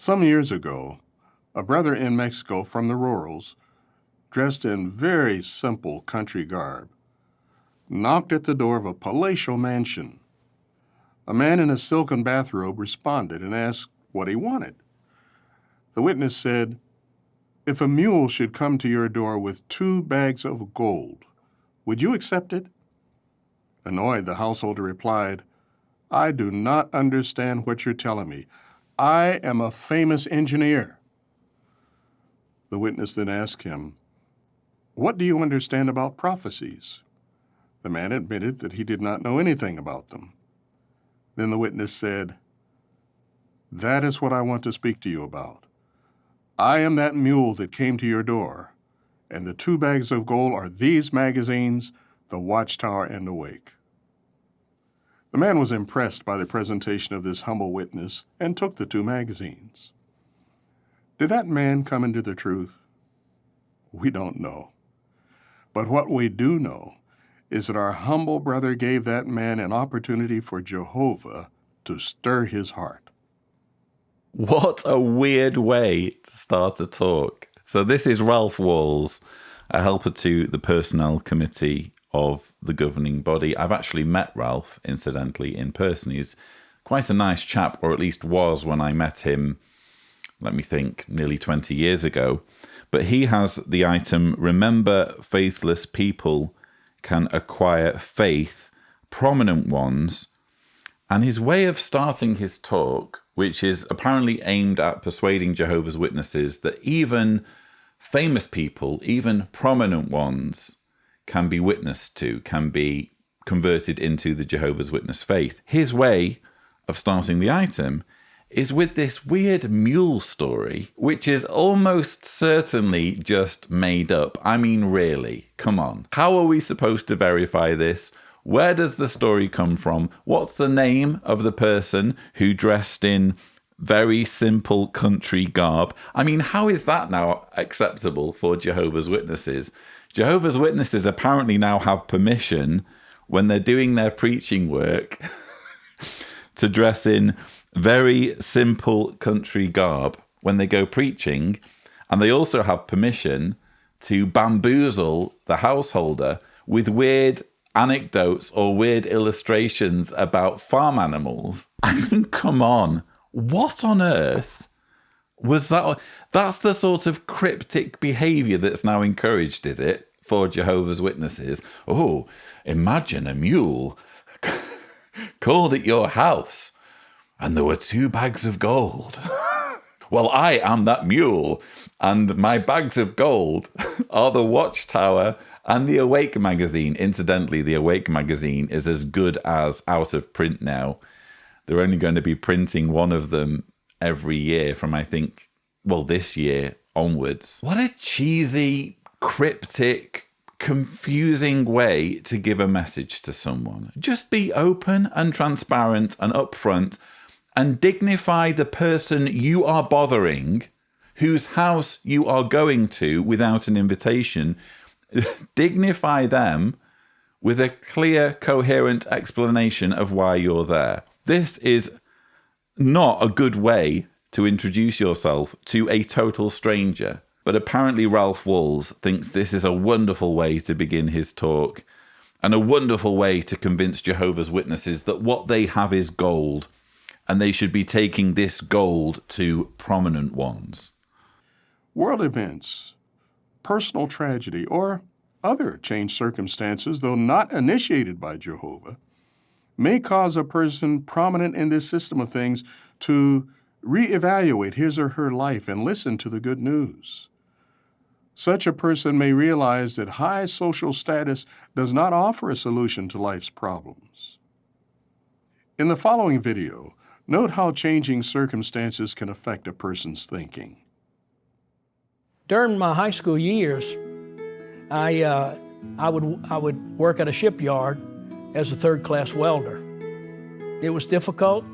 Some years ago, a brother in Mexico from the rurals, dressed in very simple country garb, knocked at the door of a palatial mansion. A man in a silken bathrobe responded and asked what he wanted. The witness said, "If a mule should come to your door with 2 bags of gold, would you accept it?" Annoyed, the householder replied, "I do not understand what you're telling me. I am a famous engineer." The witness then asked him, "What do you understand about prophecies?" The man admitted that he did not know anything about them. Then the witness said, "That is what I want to speak to you about. I am that mule that came to your door, and the 2 bags of gold are these magazines, The Watchtower and Awake." The man was impressed by the presentation of this humble witness and took the 2 magazines. Did that man come into the truth? We don't know. But what we do know is that our humble brother gave that man an opportunity for Jehovah to stir his heart. What a weird way to start a talk. So this is Ralph Walls, a helper to the personnel committee of the governing body. I've actually met Ralph, incidentally, in person. He's quite a nice chap, or at least was when I met him, let me think, nearly 20 years ago. But he has the item, "Remember, faithless people can acquire faith, prominent ones." And his way of starting his talk, which is apparently aimed at persuading Jehovah's Witnesses that even famous people, even prominent ones, can be witnessed to, can be converted into the Jehovah's Witness faith. His way of starting the item is with this weird mule story, which is almost certainly just made up. I mean, really, come on. How are we supposed to verify this? Where does the story come from? What's the name of the person who dressed in very simple country garb? I mean, how is that now acceptable for Jehovah's Witnesses? Jehovah's Witnesses apparently now have permission when they're doing their preaching work to dress in very simple country garb when they go preaching. And they also have permission to bamboozle the householder with weird anecdotes or weird illustrations about farm animals. I mean, come on. What on earth was that? That's the sort of cryptic behavior that's now encouraged, is it, for Jehovah's Witnesses? Oh, imagine a mule called at your house and there were 2 bags of gold. Well, I am that mule, and my bags of gold are the Watchtower and the Awake magazine. Incidentally, the Awake magazine is as good as out of print now. They're only going to be printing one of them every year from, I think, well, this year onwards. What a cheesy, cryptic, confusing way to give a message to someone. Just be open and transparent and upfront and dignify the person you are bothering, whose house you are going to without an invitation. Dignify them with a clear, coherent explanation of why you're there. This is not a good way to introduce yourself to a total stranger. But apparently Ralph Walls thinks this is a wonderful way to begin his talk and a wonderful way to convince Jehovah's Witnesses that what they have is gold and they should be taking this gold to prominent ones. World events, personal tragedy, or other changed circumstances, though not initiated by Jehovah, may cause a person prominent in this system of things to reevaluate his or her life and listen to the good news. Such a person may realize that high social status does not offer a solution to life's problems. In the following video, note how changing circumstances can affect a person's thinking. During my high school years, I would work at a shipyard as a third-class welder. It was difficult.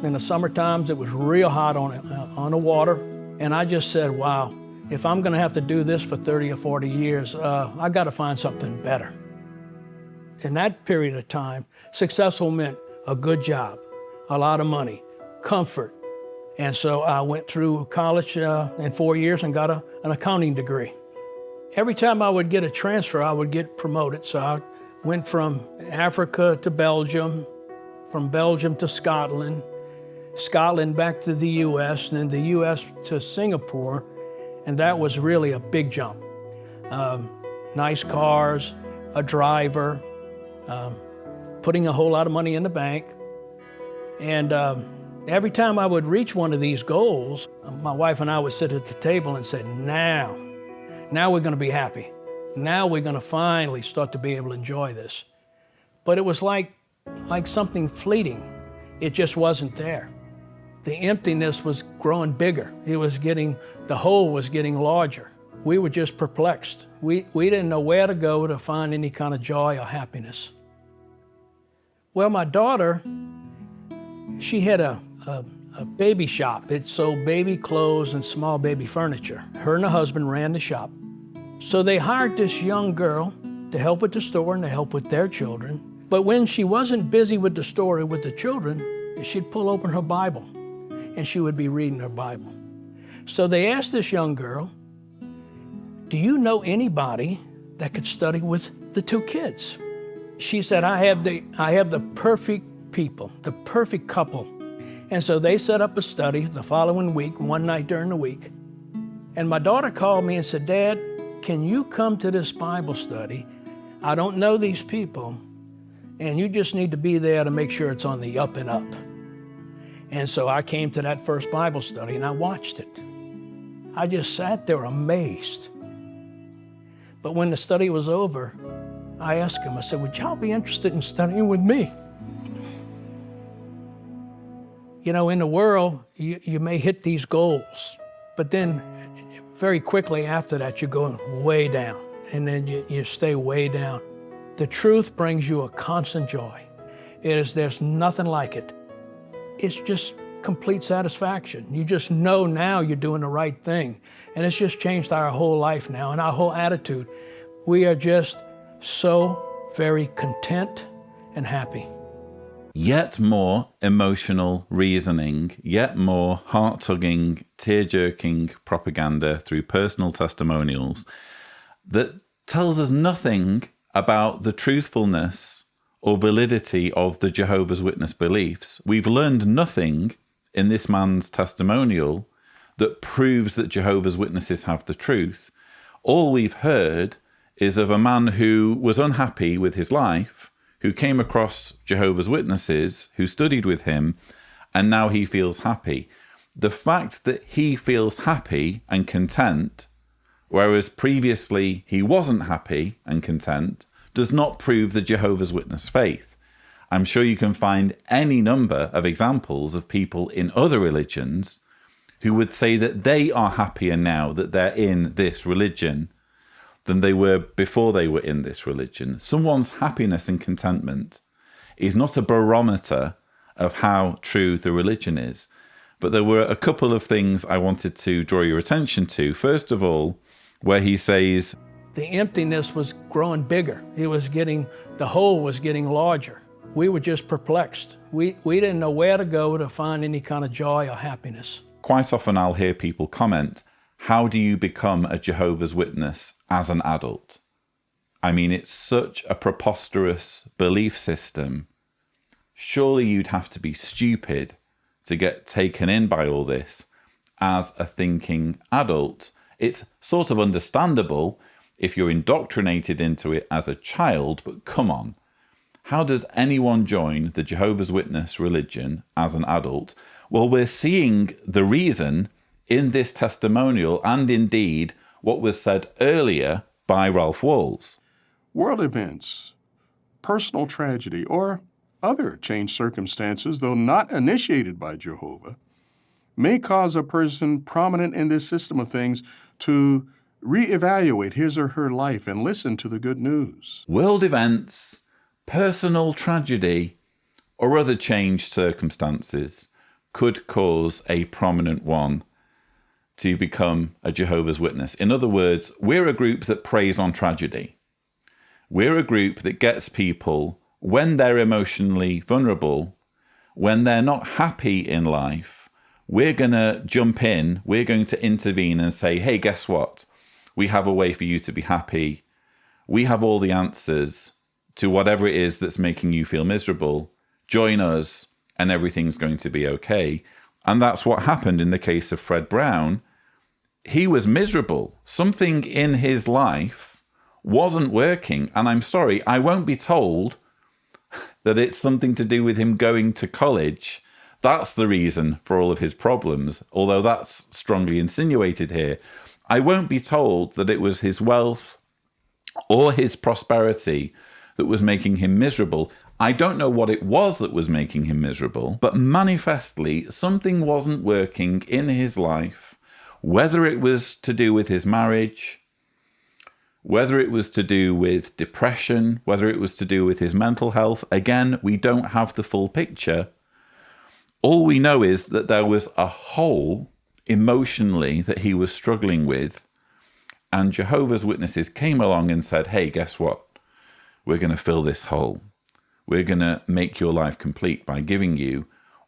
In the summer times, it was real hot on the water, and I just said, wow, if I'm going to have to do this for 30 or 40 years, I've got to find something better. In that period of time, successful meant a good job, a lot of money, comfort, And so I went through college in 4 years and got an accounting degree. Every time I would get a transfer, I would get promoted. So I went from Africa to Belgium, from Belgium to Scotland, Scotland back to the U.S., and then the U.S. to Singapore. And that was really a big jump. Nice cars, a driver, putting a whole lot of money in the bank. And every time I would reach one of these goals, my wife and I would sit at the table and say, now we're going to be happy. Now we're going to finally start to be able to enjoy this. But it was like something fleeting. It just wasn't there. The emptiness was growing bigger. The hole was getting larger. We were just perplexed. We didn't know where to go to find any kind of joy or happiness. Well, my daughter, she had a baby shop. It sold baby clothes and small baby furniture. Her and her husband ran the shop. So they hired this young girl to help with the store and to help with their children. But when she wasn't busy with the store or with the children, she'd pull open her Bible and she would be reading her Bible. So they asked this young girl, do you know anybody that could study with the two kids? She said, I have the perfect people, the perfect couple. And so they set up a study the following week, one night during the week. And my daughter called me and said, Dad, can you come to this Bible study? I don't know these people, and you just need to be there to make sure it's on the up and up. And so I came to that first Bible study and I watched it. I just sat there amazed. But when the study was over, I asked him, I said, would y'all be interested in studying with me? You know, in the world, you may hit these goals, but then very quickly after that, you're going way down, and then you stay way down. The truth brings you a constant joy. There's nothing like it. It's just complete satisfaction. You just know now you're doing the right thing. And it's just changed our whole life now and our whole attitude. We are just so very content and happy. Yet more emotional reasoning, yet more heart-tugging, tear-jerking propaganda through personal testimonials that tells us nothing about the truthfulness or validity of the Jehovah's Witness beliefs. We've learned nothing in this man's testimonial that proves that Jehovah's Witnesses have the truth. All we've heard is of a man who was unhappy with his life, who came across Jehovah's Witnesses, who studied with him, and now he feels happy. The fact that he feels happy and content, whereas previously he wasn't happy and content, does not prove the Jehovah's Witness faith. I'm sure you can find any number of examples of people in other religions who would say that they are happier now that they're in this religion than they were before they were in this religion. Someone's happiness and contentment is not a barometer of how true the religion is. But there were a couple of things I wanted to draw your attention to. First of all, where he says, the emptiness was growing bigger. The hole was getting larger. We were just perplexed. We didn't know where to go to find any kind of joy or happiness. Quite often I'll hear people comment, how do you become a Jehovah's Witness as an adult? I mean, it's such a preposterous belief system. Surely you'd have to be stupid to get taken in by all this as a thinking adult. It's sort of understandable if you're indoctrinated into it as a child, but come on. How does anyone join the Jehovah's Witness religion as an adult? Well, we're seeing the reason in this testimonial and indeed what was said earlier by Ralph Walls. World events, personal tragedy, or other changed circumstances, though not initiated by Jehovah, may cause a person prominent in this system of things to reevaluate his or her life and listen to the good news. World events, personal tragedy, or other changed circumstances could cause a prominent one to become a Jehovah's Witness. In other words, we're a group that preys on tragedy. We're a group that gets people, when they're emotionally vulnerable, when they're not happy in life, we're going to jump in, we're going to intervene and say, hey, guess what? We have a way for you to be happy. We have all the answers to whatever it is that's making you feel miserable. Join us and everything's going to be okay. And that's what happened in the case of Fred Brown. He was miserable. Something in his life wasn't working. And I'm sorry, I won't be told that it's something to do with him going to college. That's the reason for all of his problems, although that's strongly insinuated here. I won't be told that it was his wealth or his prosperity that was making him miserable. I don't know what it was that was making him miserable, but manifestly something wasn't working in his life, whether it was to do with his marriage, whether it was to do with depression, whether it was to do with his mental health. Again, we don't have the full picture. All we know is that there was a hole emotionally that he was struggling with, and Jehovah's Witnesses came along and said, hey, guess what? We're going to fill this hole. We're going to make your life complete by giving you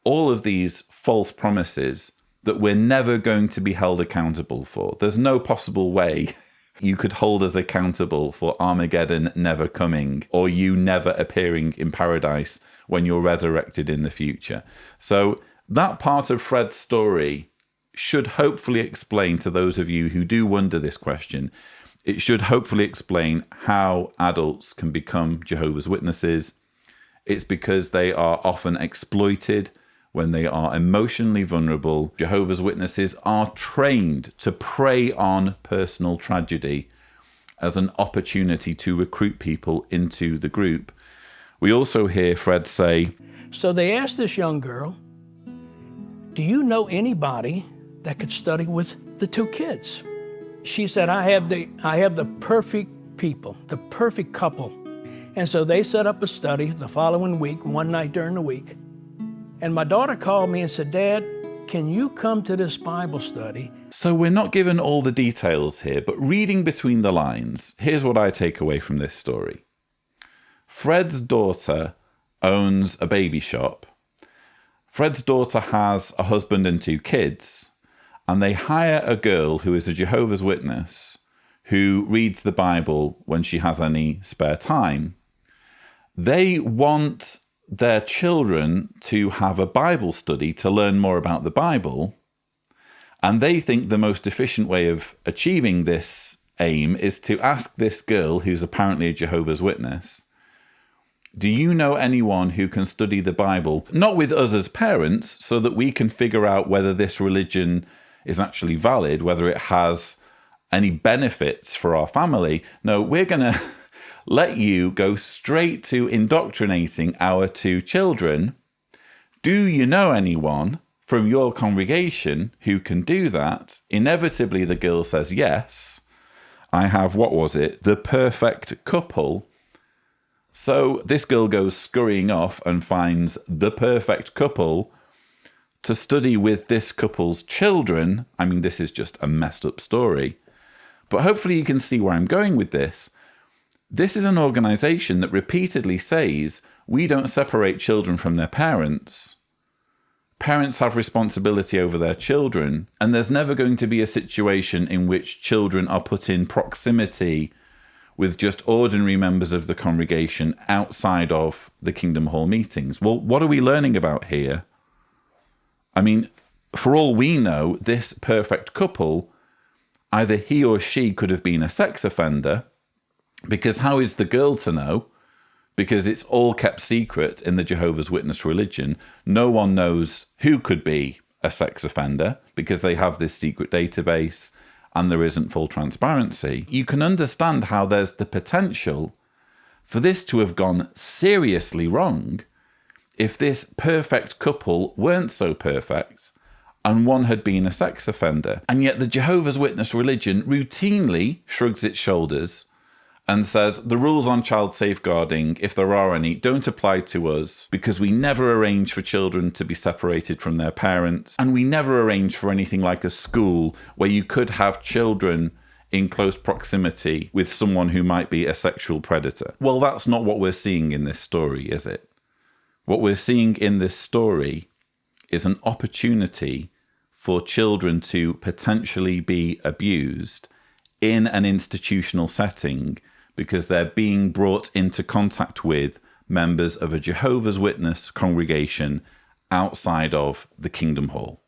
all of these false promises that we're never going to be held accountable for. There's no possible way you could hold us accountable for Armageddon never coming, or you never appearing in paradise when you're resurrected in the future. So that part of Fred's story should hopefully explain to those of you who do wonder this question, it should hopefully explain how adults can become Jehovah's Witnesses. It's because they are often exploited when they are emotionally vulnerable. Jehovah's Witnesses are trained to prey on personal tragedy as an opportunity to recruit people into the group. We also hear Fred say, So they asked this young girl, do you know anybody that could study with the two kids? She said, I have the perfect people, the perfect couple. And so they set up a study the following week, one night during the week. And my daughter called me and said, Dad, can you come to this Bible study? So we're not given all the details here, but reading between the lines, here's what I take away from this story. Fred's daughter owns a baby shop. Fred's daughter has a husband and two kids, and they hire a girl who is a Jehovah's Witness who reads the Bible when she has any spare time. They want their children to have a Bible study to learn more about the Bible, and they think the most efficient way of achieving this aim is to ask this girl, who's apparently a Jehovah's Witness, do you know anyone who can study the Bible, not with us as parents, so that we can figure out whether this religion is actually valid, whether it has any benefits for our family? No, we're going to let you go straight to indoctrinating our two children. Do you know anyone from your congregation who can do that? Inevitably, the girl says yes. I have, the perfect couple. So this girl goes scurrying off and finds the perfect couple to study with this couple's children. I mean, this is just a messed up story. But hopefully you can see where I'm going with this. This is an organization that repeatedly says we don't separate children from their parents. Parents have responsibility over their children, and there's never going to be a situation in which children are put in proximity with just ordinary members of the congregation outside of the Kingdom Hall meetings. Well, what are we learning about here? I mean, for all we know, this perfect couple, either he or she could have been a sex offender, because how is the girl to know? Because it's all kept secret in the Jehovah's Witness religion. No one knows who could be a sex offender because they have this secret database and there isn't full transparency. You can understand how there's the potential for this to have gone seriously wrong if this perfect couple weren't so perfect and one had been a sex offender. And yet the Jehovah's Witness religion routinely shrugs its shoulders and says the rules on child safeguarding, if there are any, don't apply to us because we never arrange for children to be separated from their parents, and we never arrange for anything like a school where you could have children in close proximity with someone who might be a sexual predator. Well, that's not what we're seeing in this story, is it? What we're seeing in this story is an opportunity for children to potentially be abused in an institutional setting because they're being brought into contact with members of a Jehovah's Witness congregation outside of the Kingdom Hall.